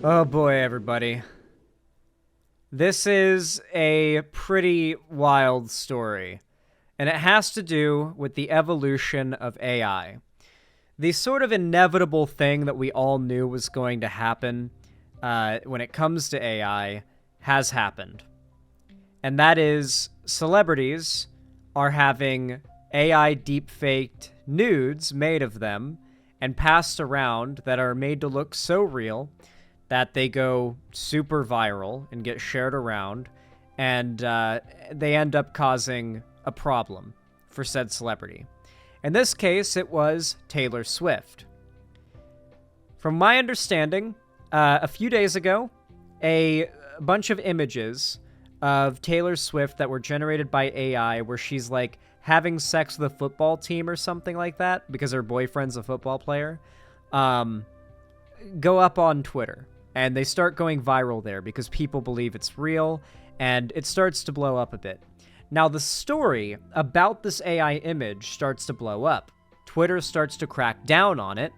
Oh boy, everybody. This is a pretty wild story, and it has to do with the evolution of AI. The sort of inevitable thing that we all knew was going to happen when it comes to AI has happened. And that is celebrities are having AI deepfaked nudes made of them and passed around that are made to look so real that they go super viral and get shared around, and they end up causing a problem for said celebrity. In this case, it was Taylor Swift. From my understanding, a few days ago, a bunch of images of Taylor Swift that were generated by AI where she's like having sex with a football team or something like that because her boyfriend's a football player, go up on Twitter. And they start going viral there because people believe it's real, and it starts to blow up a bit. Now, the story about this AI image starts to blow up. Twitter starts to crack down on it,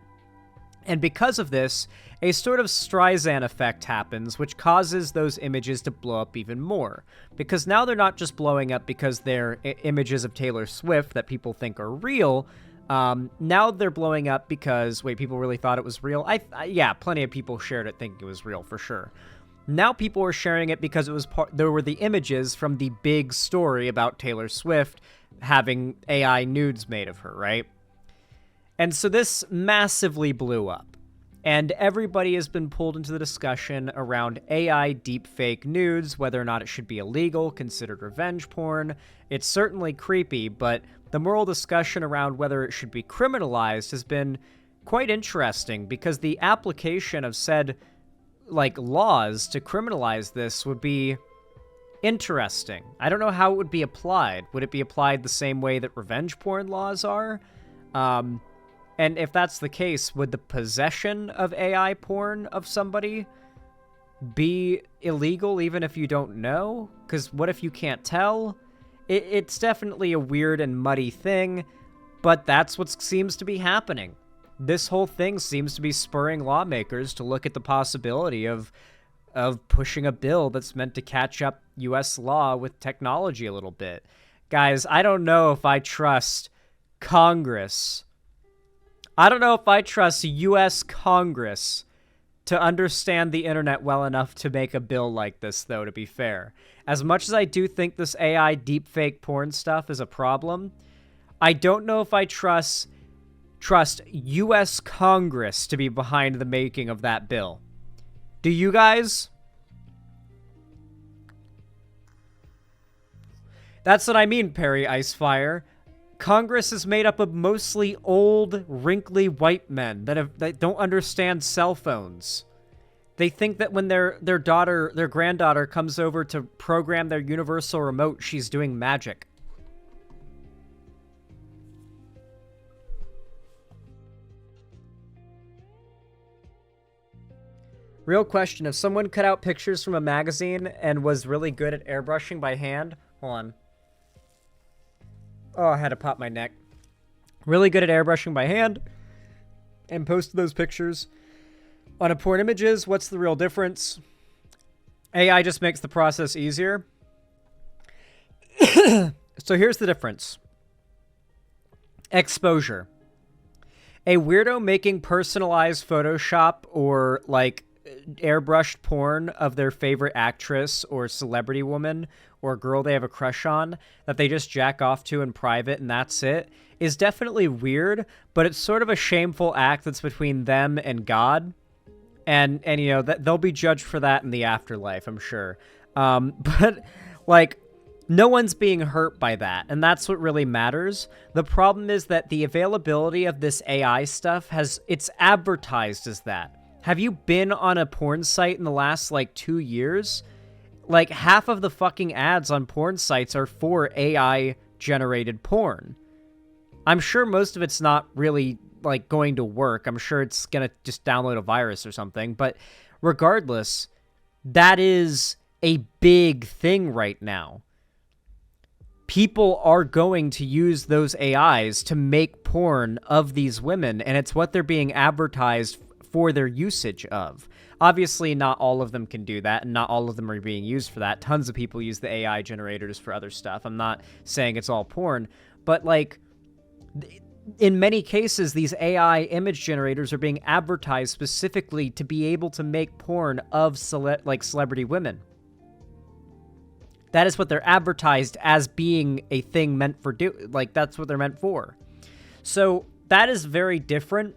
and because of this, a sort of Streisand effect happens, which causes those images to blow up even more. Because now they're not just blowing up because they're images of Taylor Swift that people think are real. Now they're blowing up because, wait, people really thought it was real? Yeah, plenty of people shared it thinking it was real, for sure. Now people are sharing it because it was there were the images from the big story about Taylor Swift having AI nudes made of her, right? And so this massively blew up. And everybody has been pulled into the discussion around AI deepfake nudes, whether or not it should be illegal, considered revenge porn. It's certainly creepy, but the moral discussion around whether it should be criminalized has been quite interesting because the application of said, laws to criminalize this would be interesting. I don't know how it would be applied. Would it be applied the same way that revenge porn laws are? And if that's the case, would the possession of AI porn of somebody be illegal even if you don't know? Because what if you can't tell? It's definitely a weird and muddy thing, but that's what seems to be happening. This whole thing seems to be spurring lawmakers to look at the possibility of pushing a bill that's meant to catch up U.S. law with technology a little bit. Guys, I don't know if I trust Congress. I don't know if I trust U.S. Congress to understand the internet well enough to make a bill like this, though, to be fair. As much as I do think this AI deepfake porn stuff is a problem, I don't know if I trust U.S. Congress to be behind the making of that bill. Do you guys? That's what I mean, Perry Icefire. Congress is made up of mostly old, wrinkly white men that don't understand cell phones. They think that when their granddaughter comes over to program their universal remote, she's doing magic. Real question, if someone cut out pictures from a magazine and was really good at airbrushing by hand, hold on. Oh, I had to pop my neck. Really good at airbrushing by hand and posted those pictures on a porn images. What's the real difference? AI just makes the process easier. So here's the difference. Exposure. A weirdo making personalized Photoshop or airbrushed porn of their favorite actress or celebrity woman or girl they have a crush on that they just jack off to in private and that's it is definitely weird, but it's sort of a shameful act that's between them and God. And you know, that they'll be judged for that in the afterlife, I'm sure. But no one's being hurt by that, and that's what really matters. The problem is that the availability of this AI stuff it's advertised as that. Have you been on a porn site in the last 2 years? Half of the fucking ads on porn sites are for AI generated porn. I'm sure most of it's not really going to work. I'm sure it's gonna just download a virus or something, but regardless, that is a big thing right now. People are going to use those AIs to make porn of these women, and it's what they're being advertised for their usage of. Obviously, not all of them can do that, and not all of them are being used for that. Tons of people use the AI generators for other stuff. I'm not saying it's all porn, but like, in many cases, these AI image generators are being advertised specifically to be able to make porn of celebrity women. That is what they're advertised as being a thing meant for that's what they're meant for. So that is very different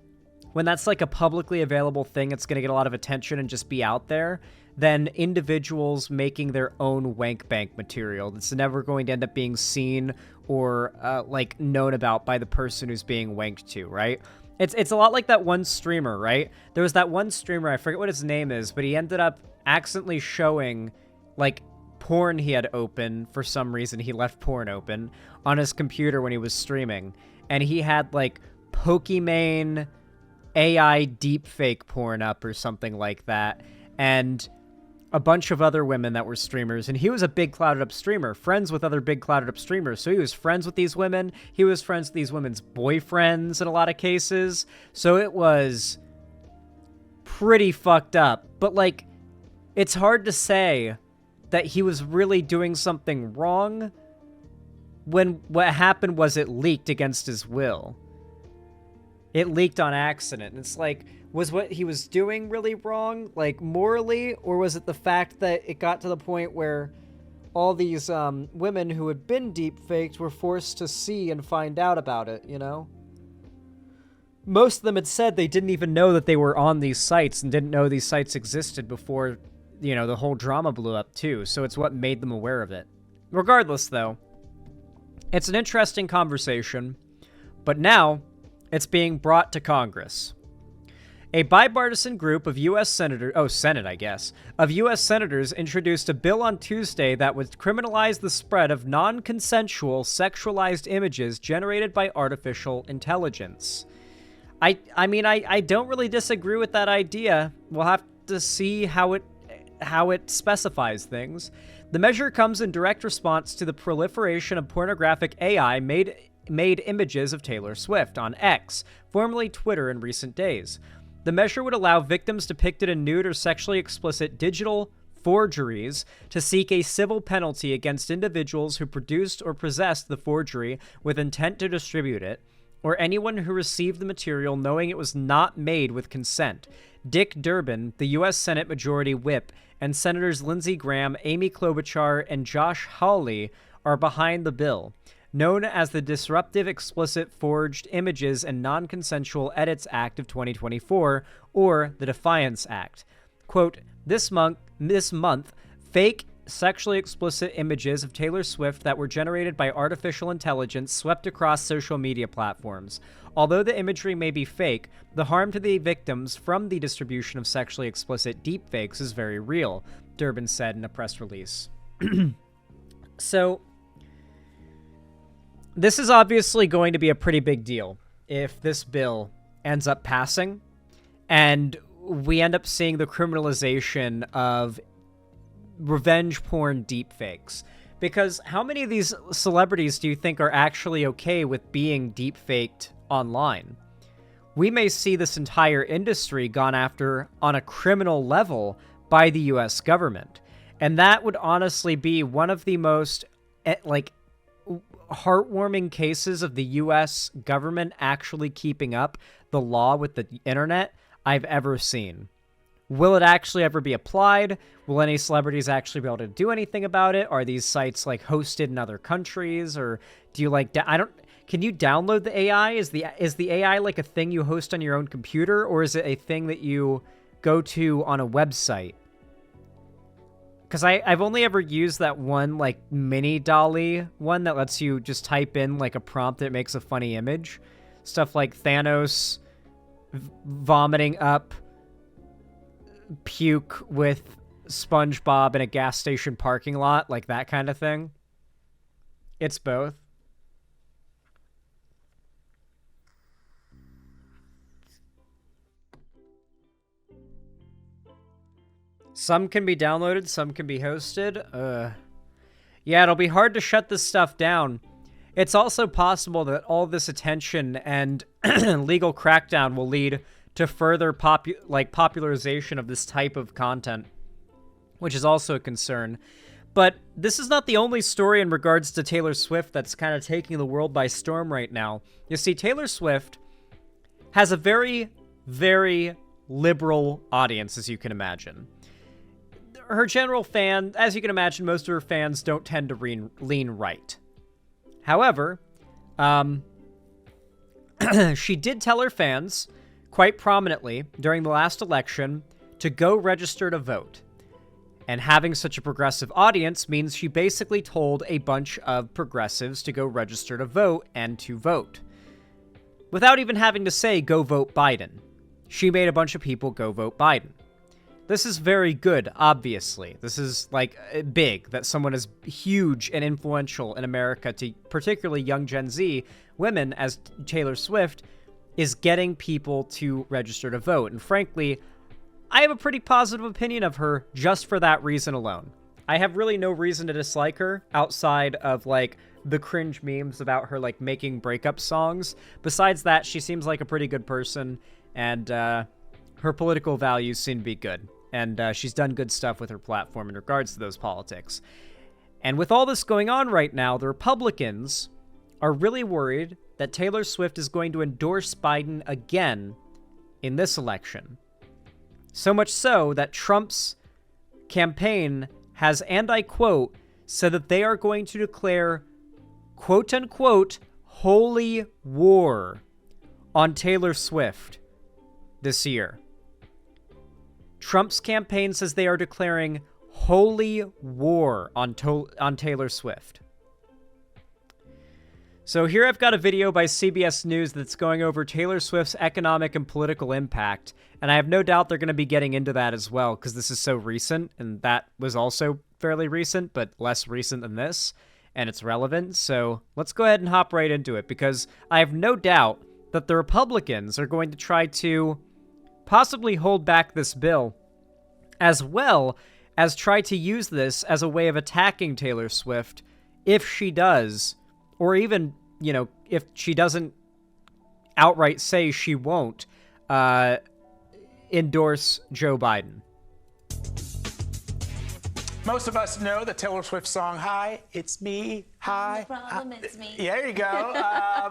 when that's like a publicly available thing. It's going to get a lot of attention and just be out there than individuals making their own wank bank material that's never going to end up being seen or like known about by the person who's being wanked to, right? It's a lot like that one streamer, right? There was that one streamer, I forget what his name is, but he ended up accidentally showing like porn he had open for some reason. He left porn open on his computer when he was streaming, and he had like Pokimane AI deepfake porn up or something like that, and a bunch of other women that were streamers, and he was a big clouded up streamer, friends with other big clouded up streamers, so he was friends with these women, he was friends with these women's boyfriends in a lot of cases, so it was pretty fucked up. But like, it's hard to say that he was really doing something wrong when what happened was it leaked against his will. It leaked on accident. It's like, was what he was doing really wrong, like morally, or was it the fact that it got to the point where all these women who had been deepfaked were forced to see and find out about it, you know? Most of them had said they didn't even know that they were on these sites and didn't know these sites existed before, you know, the whole drama blew up too, so it's what made them aware of it. Regardless, though, it's an interesting conversation, but now it's being brought to Congress. A bipartisan group of of U.S. senators introduced a bill on Tuesday that would criminalize the spread of non-consensual sexualized images generated by artificial intelligence. I mean, I don't really disagree with that idea. We'll have to see how it specifies things. The measure comes in direct response to the proliferation of pornographic AI made images of Taylor Swift on X, formerly Twitter, in recent days. The measure would allow victims depicted in nude or sexually explicit digital forgeries to seek a civil penalty against individuals who produced or possessed the forgery with intent to distribute it, or anyone who received the material knowing it was not made with consent. Dick Durbin, the U.S. Senate Majority Whip, and Senators Lindsey Graham, Amy Klobuchar, and Josh Hawley are behind the bill, known as the Disruptive Explicit Forged Images and Non-Consensual Edits Act of 2024, or the Defiance Act. Quote, this month, fake sexually explicit images of Taylor Swift that were generated by artificial intelligence swept across social media platforms. Although the imagery may be fake, the harm to the victims from the distribution of sexually explicit deepfakes is very real, Durbin said in a press release. So, this is obviously going to be a pretty big deal if this bill ends up passing, and we end up seeing the criminalization of revenge porn deepfakes. Because how many of these celebrities do you think are actually okay with being deepfaked online? We may see this entire industry gone after on a criminal level by the US government. And that would honestly be one of the most, heartwarming cases of the US government actually keeping up the law with the internet I've ever seen. Will it actually ever be applied? Will any celebrities actually be able to do anything about it? Are these sites like hosted in other countries, or do you can you download the AI? Is the AI like a thing you host on your own computer, or is it a thing that you go to on a website? Because I've only ever used that one like mini dolly one that lets you just type in like a prompt that makes a funny image. Stuff like Thanos vomiting up puke with SpongeBob in a gas station parking lot, like that kind of thing. It's both. Some can be downloaded, some can be hosted. Yeah, it'll be hard to shut this stuff down. It's also possible that all this attention and legal crackdown will lead to further popularization of this type of content, which is also a concern. But this is not the only story in regards to Taylor Swift that's kind of taking the world by storm right now. You see, Taylor Swift has a very, very liberal audience, as you can imagine. Her general fan, as you can imagine, most of her fans don't tend to lean right. However, she did tell her fans quite prominently during the last election to go register to vote. And having such a progressive audience means she basically told a bunch of progressives to go register to vote and to vote. Without even having to say, go vote Biden. She made a bunch of people go vote Biden. This is very good, obviously. This is, like, big, that someone as huge and influential in America to particularly young Gen Z women as Taylor Swift is getting people to register to vote. And frankly, I have a pretty positive opinion of her just for that reason alone. I have really no reason to dislike her outside of, like, the cringe memes about her, like, making breakup songs. Besides that, she seems like a pretty good person, and her political values seem to be good. And she's done good stuff with her platform in regards to those politics. And with all this going on right now, the Republicans are really worried that Taylor Swift is going to endorse Biden again in this election. So much so that Trump's campaign has, and I quote, said that they are going to declare, quote-unquote, holy war on Taylor Swift this year. Trump's campaign says they are declaring holy war on Taylor Swift. So here I've got a video by CBS News that's going over Taylor Swift's economic and political impact, and I have no doubt they're going to be getting into that as well, because this is so recent, and that was also fairly recent, but less recent than this, and it's relevant. So let's go ahead and hop right into it, because I have no doubt that the Republicans are going to try to possibly hold back this bill, as well as try to use this as a way of attacking Taylor Swift if she does, or even, you know, if she doesn't outright say she won't endorse Joe Biden. Most of us know the Taylor Swift song, Hi, It's Me, Hi. No problem, it's me. Yeah, there you go.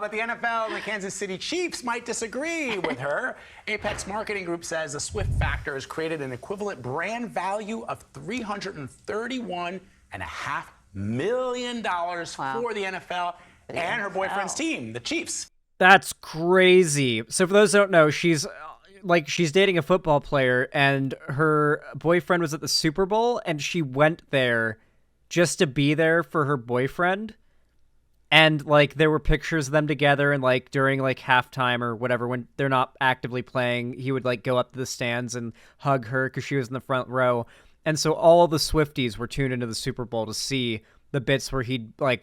But the NFL and the Kansas City Chiefs might disagree with her. Apex Marketing Group says the Swift factor has created an equivalent brand value of $331.5 million for the NFL and her boyfriend's team, the Chiefs. That's crazy. So for those who don't know, she's dating a football player, and her boyfriend was at the Super Bowl, and she went there just to be there for her boyfriend. And, like, there were pictures of them together, and, like, during, like, halftime or whatever, when they're not actively playing, he would, like, go up to the stands and hug her because she was in the front row. And so all the Swifties were tuned into the Super Bowl to see the bits where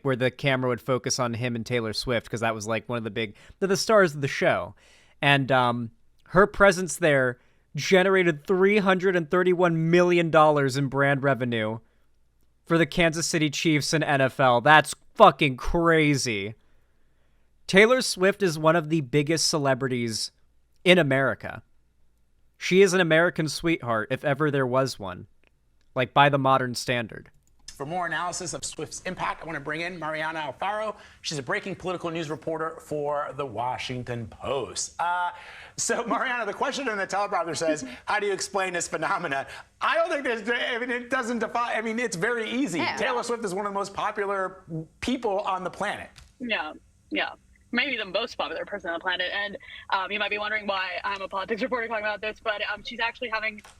where the camera would focus on him and Taylor Swift, because that was, like, one of they're the stars of the show. And, her presence there generated $331 million in brand revenue for the Kansas City Chiefs and NFL. That's fucking crazy. Taylor Swift is one of the biggest celebrities in America. She is an American sweetheart, if ever there was one, like by the modern standard. For more analysis of Swift's impact, I want to bring in Mariana Alfaro. She's a breaking political news reporter for The Washington Post. So, Mariana, the question in the teleprompter says, how do you explain this phenomena? I don't think it doesn't define, it's very easy. Yeah. Taylor Swift is one of the most popular people on the planet. Yeah. Maybe the most popular person on the planet. And you might be wondering why I'm a politics reporter talking about this, but she's actually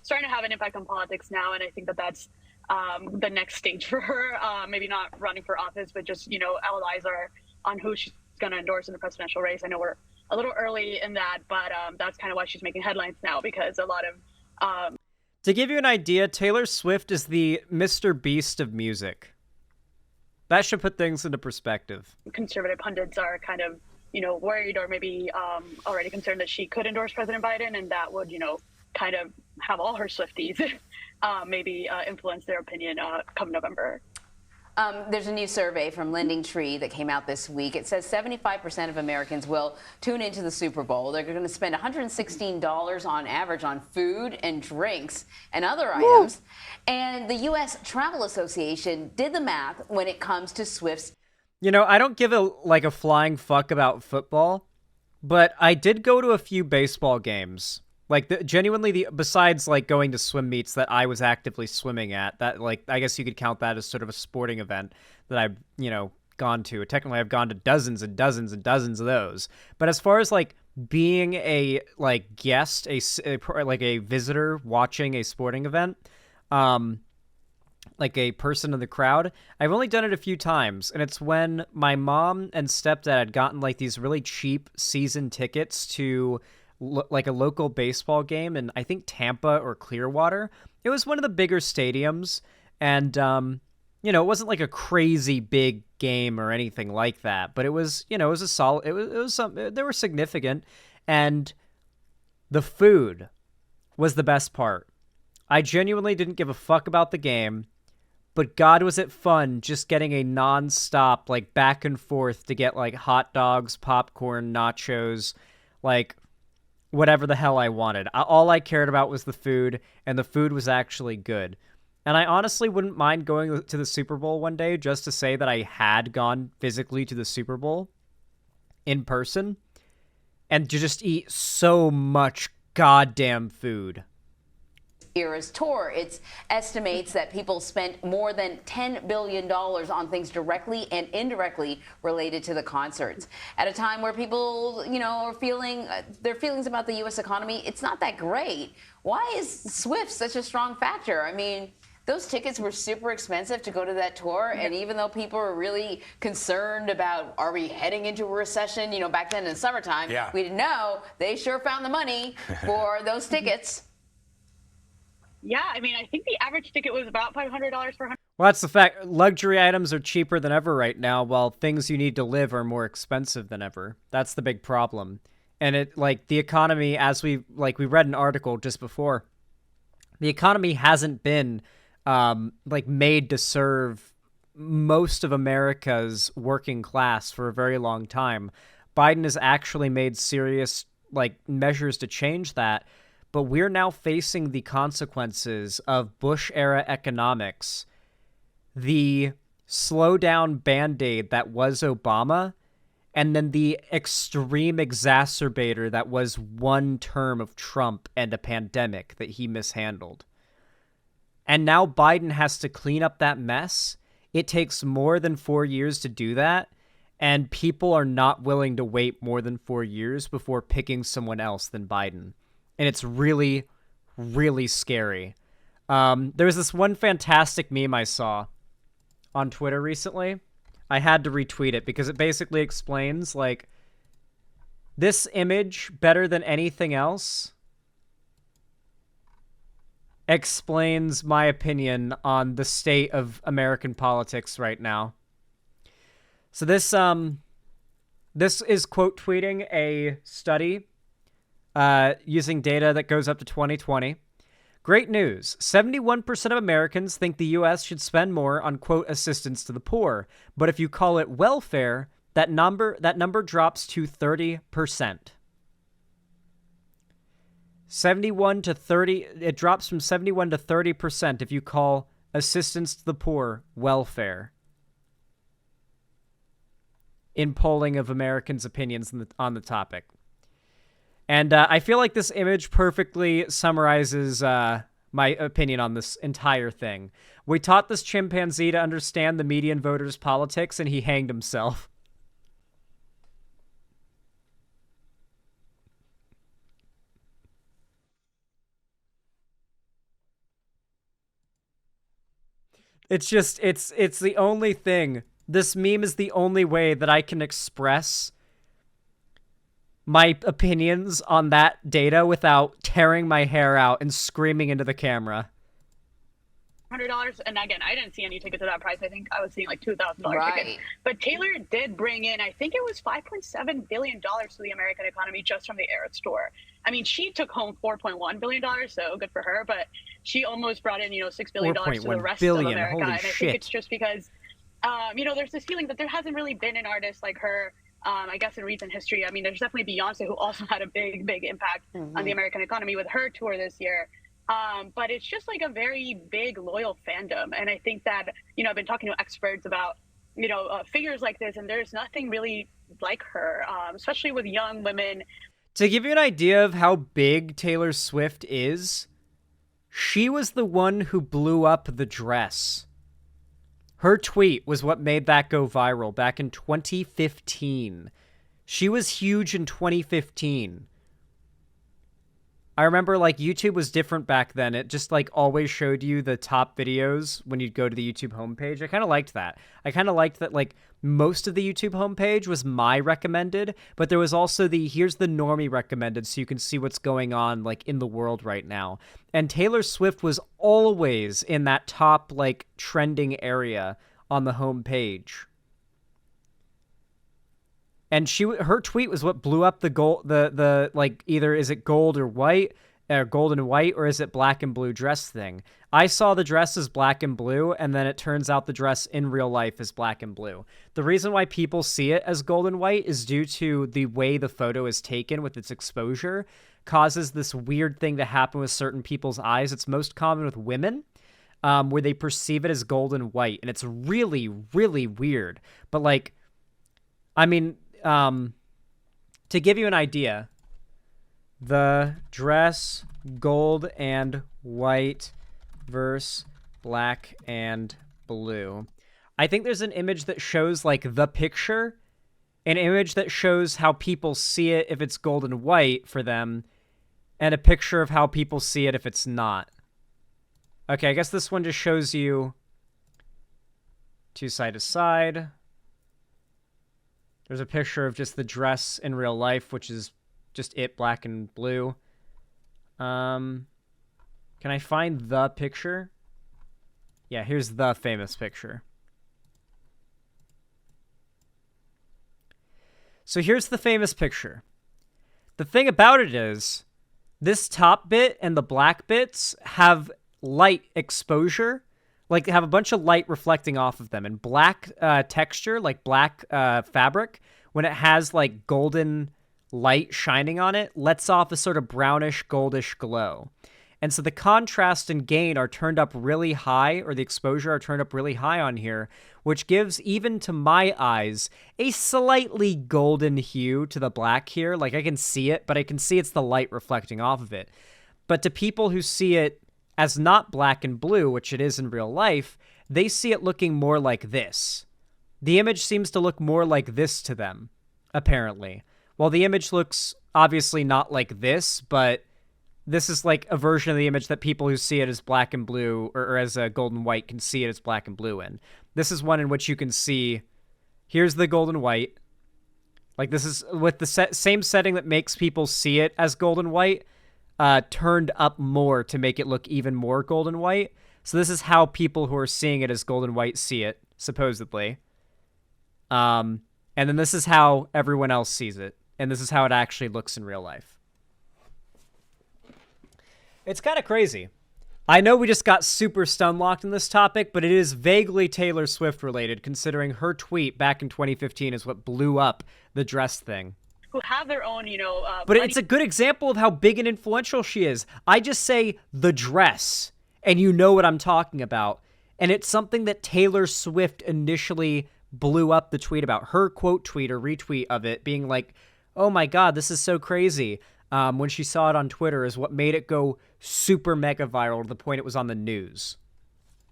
starting to have an impact on politics now. And I think that's the next stage for her. Maybe not running for office, but just, all eyes are on who she's going to endorse in the presidential race. I know we're a little early in that, but that's kind of why she's making headlines now, because a lot of... To give you an idea, Taylor Swift is the Mr. Beast of music. That should put things into perspective. Conservative pundits are kind of, worried or maybe already concerned that she could endorse President Biden, and that would, kind of have all her Swifties maybe influence their opinion come November. There's a new survey from Lending Tree that came out this week. It says 75% of Americans will tune into the Super Bowl. They're going to spend $116 on average on food and drinks and other items. And the U.S. Travel Association did the math when it comes to Swift's. You know, I don't give a flying fuck about football, but I did go to a few baseball games. Like, genuinely, besides, like, going to swim meets that I was actively swimming at, that, like, I guess you could count that as sort of a sporting event that I've, gone to. Technically, I've gone to dozens and dozens and dozens of those. But as far as, like, being a, like, guest, like, a visitor watching a sporting event, like, a person in the crowd, I've only done it a few times. And it's when my mom and stepdad had gotten, like, these really cheap season tickets to like a local baseball game in, I think, Tampa or Clearwater. It was one of the bigger stadiums, and it wasn't like a crazy big game or anything like that, but it was, it was a solid, it was some, they were significant, and the food was the best part. I genuinely didn't give a fuck about the game, but God, was it fun just getting a non-stop, like, back and forth to get, like, hot dogs, popcorn, nachos, like, whatever the hell I wanted. All I cared about was the food, and the food was actually good. And I honestly wouldn't mind going to the Super Bowl one day just to say that I had gone physically to the Super Bowl in person and to just eat so much goddamn food. Eras tour. It estimates that people spent more than $10 billion on things directly and indirectly related to the concerts. At a time where people, are feeling their feelings about the U.S. economy, it's not that great. Why is Swift such a strong factor? I mean, those tickets were super expensive to go to that tour, and even though people were really concerned about, are we heading into a recession, back then in the summertime, we didn't know, they sure found the money for those tickets. Yeah, I mean, I think the average ticket was about $500 per 100. Well, that's the fact. Luxury items are cheaper than ever right now, while things you need to live are more expensive than ever. That's the big problem. And the economy, as we read an article just before, the economy hasn't been, made to serve most of America's working class for a very long time. Biden has actually made serious, measures to change that. But we're now facing the consequences of Bush-era economics, the slow-down Band-Aid that was Obama, and then the extreme exacerbator that was one term of Trump and a pandemic that he mishandled. And now Biden has to clean up that mess. It takes more than 4 years to do that, and people are not willing to wait more than 4 years before picking someone else than Biden. And it's really, really scary. There was this one fantastic meme I saw on Twitter recently. I had to retweet it because it basically explains, this image, better than anything else, explains my opinion on the state of American politics right now. So this is quote tweeting a study using data that goes up to 2020. Great news. 71% of Americans think the U.S. should spend more on, quote, assistance to the poor. But if you call it welfare, that number drops to 30%. 71 to 30, it drops from 71 to 30% if you call assistance to the poor welfare. In polling of Americans' opinions on the topic. And I feel like this image perfectly summarizes my opinion on this entire thing. We taught this chimpanzee to understand the median voter's politics, and he hanged himself. It's just, it's the only thing. This meme is the only way that I can express my opinions on that data without tearing my hair out and screaming into the camera. $100, and again, I didn't see any tickets at that price. I think I was seeing $2,000 tickets. But Taylor did bring in, I think it was $5.7 billion to the American economy just from the Eras Tour. I mean, she took home $4.1 billion, so good for her. But she almost brought in, $6 billion to the rest of America. Holy and I shit. think it's just because there's this feeling that there hasn't really been an artist like her. I guess in recent history. I mean, there's definitely Beyonce, who also had a big impact on the American economy with her tour this year. But it's just like a very big, loyal fandom. And I think that, I've been talking to experts about, figures like this, and there's nothing really like her, especially with young women. To give you an idea of how big Taylor Swift is, she was the one who blew up the dress. Her tweet was what made that go viral back in 2015. She was huge in 2015. I remember, like, YouTube was different back then. It just, like, always showed you the top videos when you'd go to the YouTube homepage. I kind of liked that. I kind of liked that, like, most of the YouTube homepage was my recommended, but there was also the here's the normie recommended so you can see what's going on, like, in the world right now. And Taylor Swift was always in that top, like, trending area on the homepage. And her tweet was what blew up the gold, the like, either is it gold or white, or gold and white, or is it black and blue dress thing? I saw the dress as black and blue, and then it turns out the dress in real life is black and blue. The reason why people see it as gold and white is due to the way the photo is taken with its exposure, causes this weird thing to happen with certain people's eyes. It's most common with women, where they perceive it as gold and white, and it's really, really weird. But, like, I mean, to give you an idea, the dress gold and white versus black and blue. I think there's an image that shows, like, the picture, an image that shows how people see it if it's gold and white for them, and a picture of how people see it if it's not. Okay, I guess this one just shows you two side to side. There's a picture of just the dress in real life, which is just it, black and blue. Can I find the picture? Yeah, here's the famous picture. So here's the famous picture. The thing about it is, this top bit and the black bits have light exposure, like have a bunch of light reflecting off of them, and black texture, like black fabric, when it has like golden light shining on it, lets off a sort of brownish goldish glow. And so the contrast and gain are turned up really high, or the exposure are turned up really high on here, which gives, even to my eyes, a slightly golden hue to the black here. Like, I can see it, but I can see it's the light reflecting off of it. But to people who see it as not black and blue, which it is in real life, they see it looking more like this. The image seems to look more like this to them, apparently. While the image looks obviously not like this, but this is like a version of the image that people who see it as black and blue, or as a gold and white, can see it as black and blue in. This is one in which you can see, here's the gold and white. Like, this is with the same setting that makes people see it as gold and white, turned up more to make it look even more gold and white. So this is how people who are seeing it as gold and white see it, supposedly. And then this is how everyone else sees it. And this is how it actually looks in real life. It's kind of crazy. I know we just got super stun-locked in this topic, but it is vaguely Taylor Swift related, considering her tweet back in 2015 is what blew up the dress thing. Who have their own, but it's a good example of how big and influential she is. I just say the dress, and you know what I'm talking about. And it's something that Taylor Swift initially blew up the tweet about. Her quote tweet or retweet of it being like, oh my God, this is so crazy. When she saw it on Twitter is what made it go super mega viral to the point it was on the news.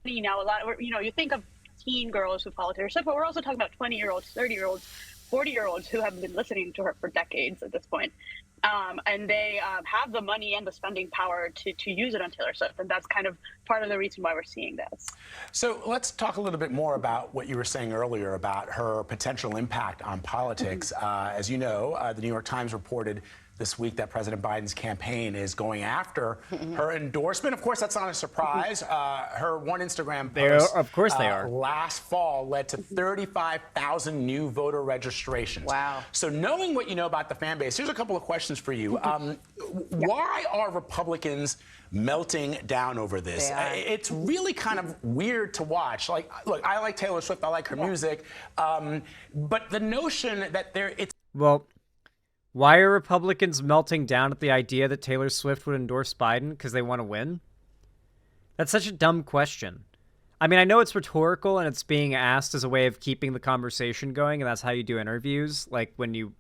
Now, a lot, you think of teen girls who follow Taylor Swift, but we're also talking about 20-year-olds, 30-year-olds, 40-year-olds who have been listening to her for decades at this point. And they have the money and the spending power to use it on Taylor Swift. And that's kind of part of the reason why we're seeing this. So let's talk a little bit more about what you were saying earlier about her potential impact on politics. As you know, the New York Times reported this week that President Biden's campaign is going after her endorsement. Of course, that's not a surprise. Her one Instagram post, of course they are. last fall led to 35,000 new voter registrations. Wow. So knowing what you know about the fan base, here's a couple of questions for you. Why are Republicans melting down over this? It's really kind of weird to watch. Like, look, I like Taylor Swift. I like her music. But the notion that Well, why are Republicans melting down at the idea that Taylor Swift would endorse Biden because they want to win? That's such a dumb question. I mean, I know it's rhetorical and it's being asked as a way of keeping the conversation going, and that's how you do interviews. Like, when you,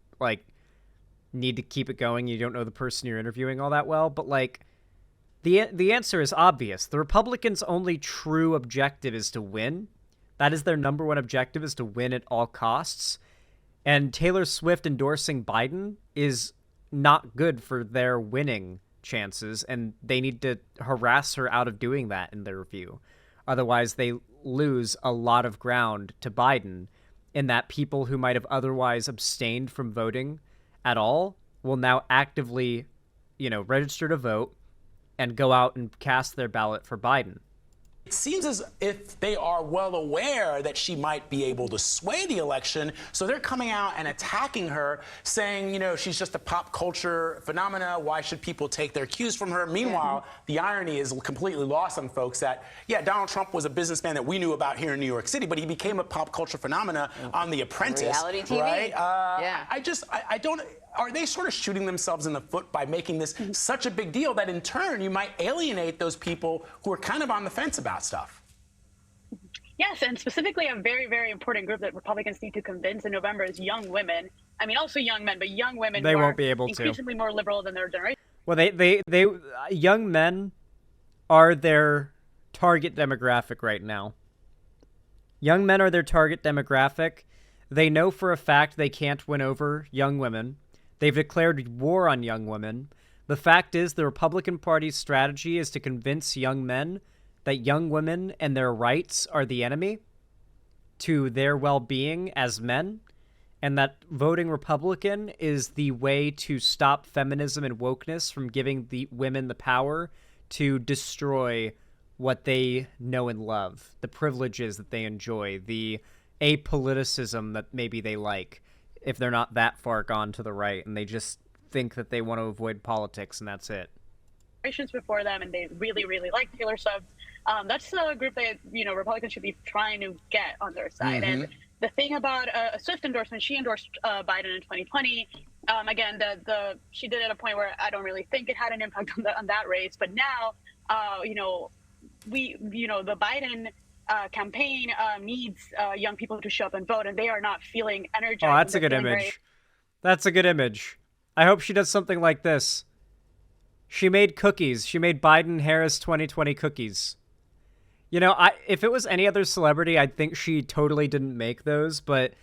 need to keep it going, you don't know the person you're interviewing all that well. But, the answer is obvious. The Republicans' only true objective is to win. That is their number one objective, is to win at all costs. And Taylor Swift endorsing Biden is not good for their winning chances, and they need to harass her out of doing that in their view. Otherwise, they lose a lot of ground to Biden, in that people who might have otherwise abstained from voting at all will now actively, register to vote and go out and cast their ballot for Biden. It seems as if they are well aware that she might be able to sway the election, so they're coming out and attacking her, saying, she's just a pop culture phenomena. Why should people take their cues from her? Meanwhile, the irony is completely lost on folks that, Donald Trump was a businessman that we knew about here in New York City, but he became a pop culture phenomena on The Apprentice. Reality TV. Right? I don't... Are they sort of shooting themselves in the foot by making this such a big deal that in turn you might alienate those people who are kind of on the fence about stuff? Yes, and specifically a very, very important group that Republicans need to convince in November is young women. I mean, also young men, but young women they who won't are be able increasingly more liberal than their generation. Well, they young men are their target demographic right now. Young men are their target demographic. They know for a fact they can't win over young women. They've declared war on young women. The fact is, the Republican Party's strategy is to convince young men that young women and their rights are the enemy to their well-being as men, and that voting Republican is the way to stop feminism and wokeness from giving the women the power to destroy what they know and love, the privileges that they enjoy, the apoliticism that maybe they like, if they're not that far gone to the right and they just think that they want to avoid politics and that's it. Generations before them, and they really, really like Taylor Swift. That's a group that Republicans should be trying to get on their side. And the thing about a Swift endorsement, she endorsed Biden in 2020. Again, she did it at a point where I don't really think it had an impact on that race. But now, the Biden campaign needs young people to show up and vote, and they are not feeling energized. Oh, that's a good image. Great. That's a good image. I hope she does something like this. She made cookies. She made Biden-Harris 2020 cookies. If it was any other celebrity, I'd think she totally didn't make those, but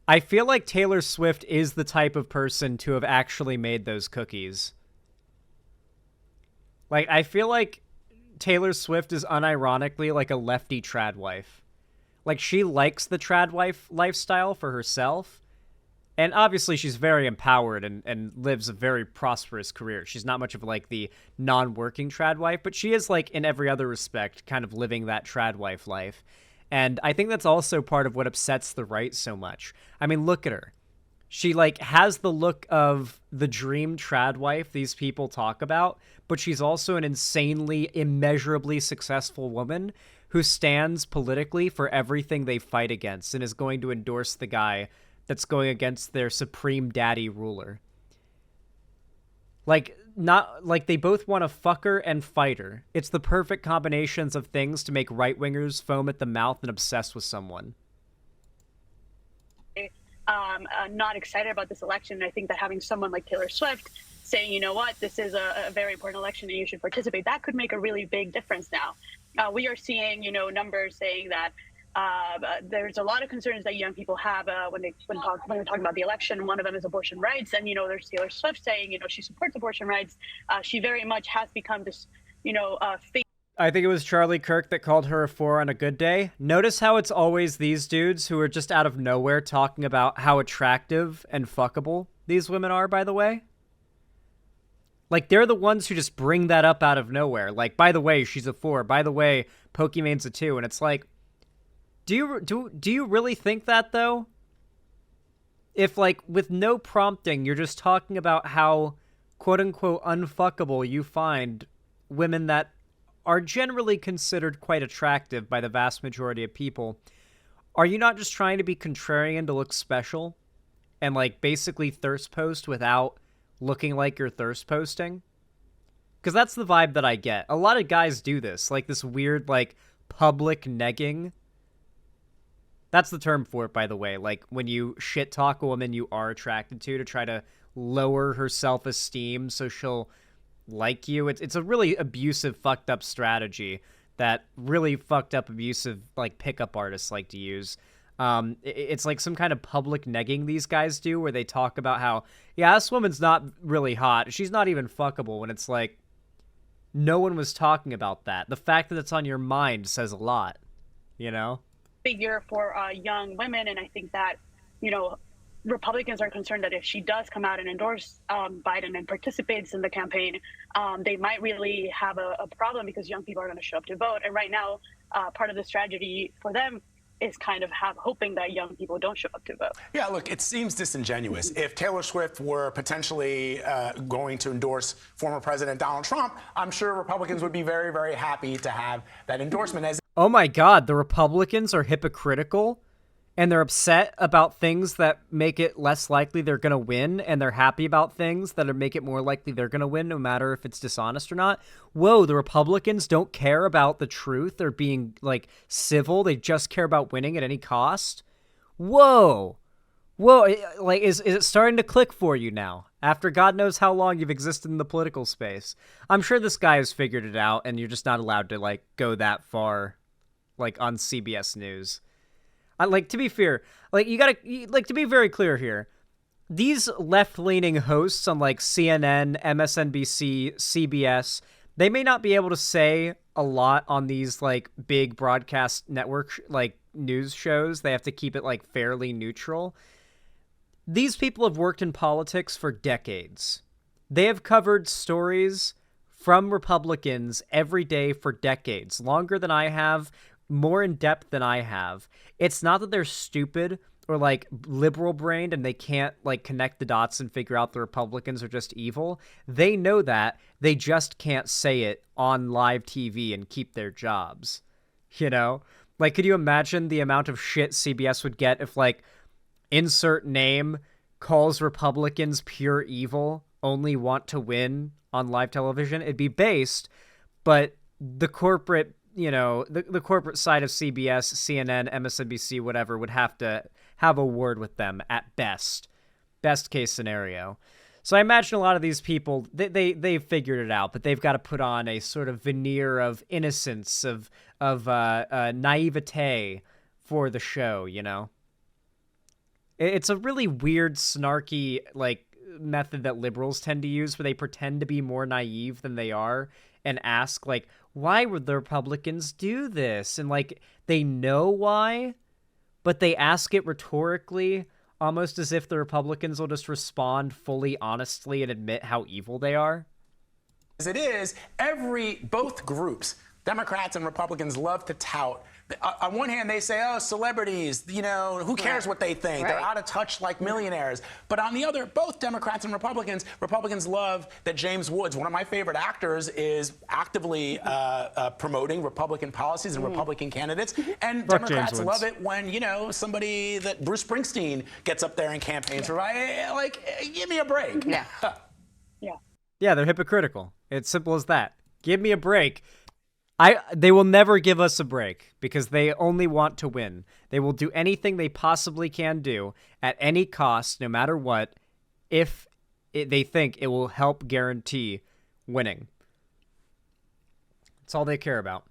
I feel like Taylor Swift is the type of person to have actually made those cookies. I feel like Taylor Swift is unironically like a lefty trad wife. She likes the trad wife lifestyle for herself. And obviously she's very empowered and lives a very prosperous career. She's not much of the non-working trad wife, but she is in every other respect kind of living that trad wife life. And I think that's also part of what upsets the right so much. I mean, look at her. She has the look of the dream trad wife these people talk about, but she's also an insanely, immeasurably successful woman who stands politically for everything they fight against and is going to endorse the guy that's going against their supreme daddy ruler. They both want to fuck her and fight her. It's the perfect combinations of things to make right-wingers foam at the mouth and obsessed with someone. Not excited about this election. I think that having someone like Taylor Swift saying, you know what, this is a very important election and you should participate, that could make a really big difference now. We are seeing, numbers saying that there's a lot of concerns that young people have when we're talking about the election. One of them is abortion rights. And, there's Taylor Swift saying, she supports abortion rights. She very much has become this, fake. I think it was Charlie Kirk that called her a 4 on a good day. Notice how it's always these dudes who are just out of nowhere talking about how attractive and fuckable these women are, by the way. Like, they're the ones who just bring that up out of nowhere. Like, by the way, she's a 4. By the way, Pokemon's a 2. And it's like, do you really think that, though? If, like, with no prompting, you're just talking about how, quote-unquote, unfuckable you find women that are generally considered quite attractive by the vast majority of people, are you not just trying to be contrarian to look special? And, like, basically thirst post without looking like you're thirst posting? Because that's the vibe that I get. A lot of guys do this. Like, this weird, like, public negging. That's the term for it, by the way. Like, when you shit talk a woman you are attracted to try to lower her self-esteem so she'll like you. It's a really abusive, fucked up strategy that really fucked up, abusive, like, pickup artists like to use. It's like some kind of public negging these guys do where they talk about how, yeah, this woman's not really hot. She's not even fuckable. When it's like, no one was talking about that. The fact that it's on your mind says a lot, you know? Figure for young women, and I think that, you know, Republicans are concerned that if she does come out and endorse Biden and participates in the campaign, they might really have a problem because young people are going to show up to vote. And right now, part of the strategy for them is kind of hoping that young people don't show up to vote. Yeah, look, it seems disingenuous. If Taylor Swift were potentially going to endorse former President Donald Trump, I'm sure Republicans would be very, very happy to have that endorsement. Oh my God, the Republicans are hypocritical, and they're upset about things that make it less likely they're going to win, and they're happy about things that make it more likely they're going to win, no matter if it's dishonest or not. Whoa, the Republicans don't care about the truth or being, like, civil. They just care about winning at any cost. Whoa. Like, is it starting to click for you now? After God knows how long you've existed in the political space. I'm sure this guy has figured it out, and you're just not allowed to, like, go that far, like, on CBS News. Like, to be fair, like, to be very clear here, these left-leaning hosts on, like, CNN, MSNBC, CBS, they may not be able to say a lot on these, like, big broadcast network, like, news shows. They have to keep it, like, fairly neutral. These people have worked in politics for decades. They have covered stories from Republicans every day for decades, longer than I have, more in depth than I have. It's not that they're stupid or, like, liberal brained and they can't, like, connect the dots and figure out the Republicans are just evil. They know that. They just can't say it on live TV and keep their jobs. You know? Like, could you imagine the amount of shit CBS would get if, like, insert name calls Republicans pure evil, only want to win on live television? It'd be based, but the corporate, you know, the corporate side of CBS, CNN, MSNBC, whatever, would have to have a word with them at best case scenario. So I imagine a lot of these people, they've figured it out, but they've got to put on a sort of veneer of innocence, of naivete for the show, you know? It's a really weird, snarky, like, method that liberals tend to use where they pretend to be more naive than they are and ask, like, why would the Republicans do this? And, like, they know why, but they ask it rhetorically, almost as if the Republicans will just respond fully honestly and admit how evil they are. As it is, both groups, Democrats and Republicans, love to tout. On one hand, they say, oh, celebrities, you know, who cares what they think? Right. They're out of touch like millionaires. But on the other, both Democrats and Republicans love that James Woods, one of my favorite actors, is actively promoting Republican policies and Republican candidates. And Democrats love it when, you know, somebody that Bruce Springsteen gets up there and campaigns for, like, give me a break. Yeah. Yeah, they're hypocritical. It's simple as that. Give me a break. They will never give us a break because they only want to win. They will do anything they possibly can do at any cost, no matter what, if they think it will help guarantee winning. That's all they care about.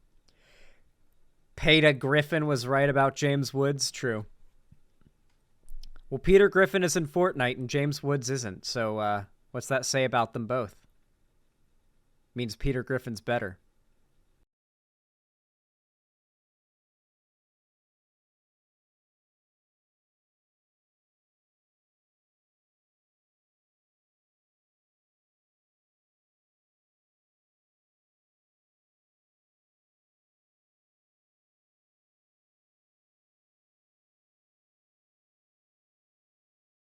Peter Griffin was right about James Woods. True. Well, Peter Griffin is in Fortnite and James Woods isn't. So what's that say about them both? Means Peter Griffin's better.